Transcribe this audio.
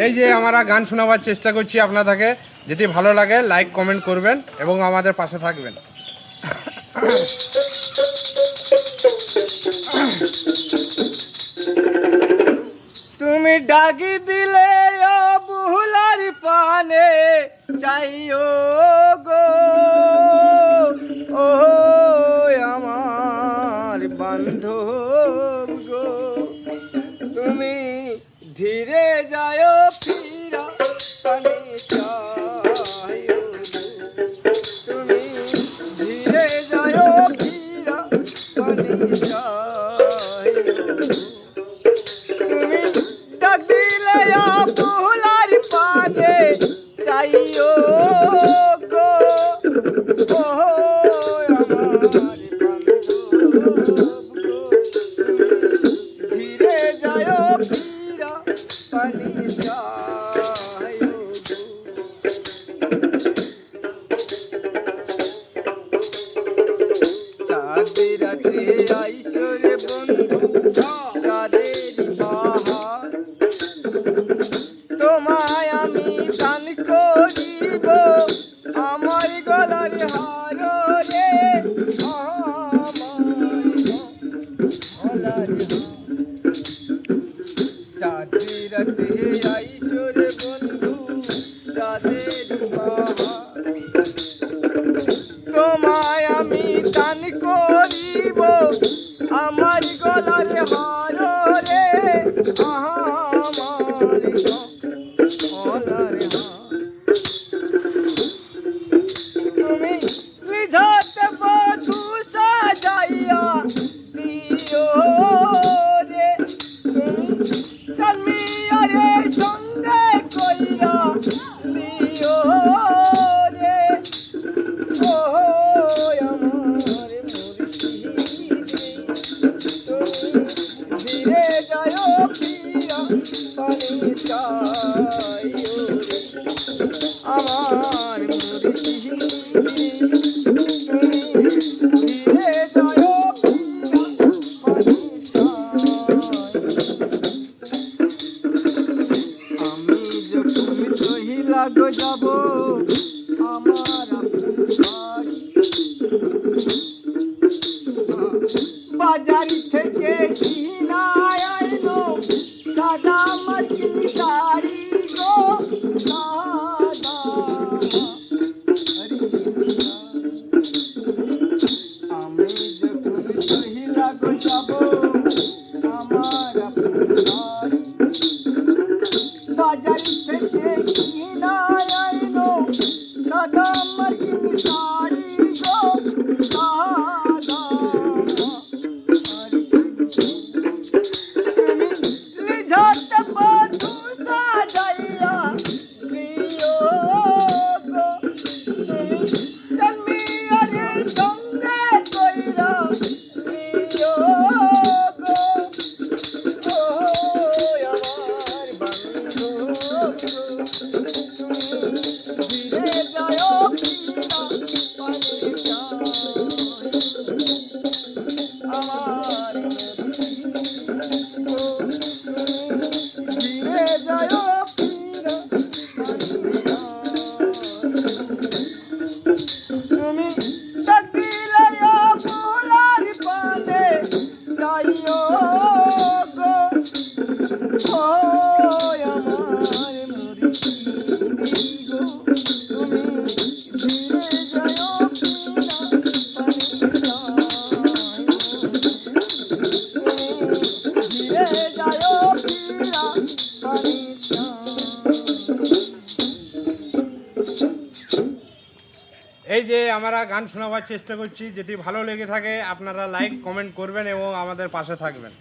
এই যে আমরা গান শোনাবার চেষ্টা করছি আপনাদেরকে, যদি ভালো লাগে লাইক কমেন্ট করবেন এবং আমাদের পাশে থাকবেন। তুমি ডাকি দিলে বহুলার পানে চাইও গো, ও আমার বান্ধব গো, তুমি ধীরে যায় ফিরা পানে চাইও গো, তুমি ধীরে যায় ফিরা পানে চাইও গো। তুমি ডাক দিলে ফুলার পানে চাইও গো, ও আমার বান্ধব গো, ধীরে যায় ফিরা পানি চাইও গো। চাঁদের রাতে আইসরে বন্ধু চাঁদের বাহার, তোমায় আমি দান করিব আমার গলার হার রে, আমার গলার হার। চাঁদের রাতে আইসরে বন্ধু চাঁদের বাহার, তোমায় আমি দান করিব আমার গলার হার রে, আমার গলার হার। তুমি নিঝাতে বধূ সাজাইয়া দিও রে, তুমি সন্মিয়ারে সঙ্গে কইরা দিও রে, ও আমার মুর্শিদ, তুমি ধীরে যায় ফিরা পানি চাইও রে, আমার মুর্শিদ, তুমি ধীরে যায় ফিরা পানি চাইও। আমি যখন কহিলা গো যাব আমার বাড়ি, বাজার থেকে কিনা আইলো সাদা মাটি শাড়ি গো, সাদা আমি যখন কহিলা গো যাব আমার বাড়ি, বাজার থেকে কিনা আইলো সাদা মাটি শাড়ি গো, সাদা তুমি নিঝাতে বধূ সাজাইয়া দিও গো, তুমি জন্মিয়ারে সঙ্গে কইরা দিও গো, ও আমার বান্ধব গো, তুমি ধীরে যায় ফিরা পানি চাইও, আমার ধীরে যায় ফিরা পানি চাইও। তুমি ডাক দিলে ফুলার পানে চাইও গো, ও আমার মুর্শিদ গো, তুমি ধীরে যায় ফিরা পানি চাইও, ধীরে যায় ফিরা পানি চাইও। এই যে আমরা গান শোনাবার চেষ্টা করছি, যদি ভালো লেগে থাকে আপনারা লাইক কমেন্ট করবেন এবং আমাদের পাশে থাকবেন।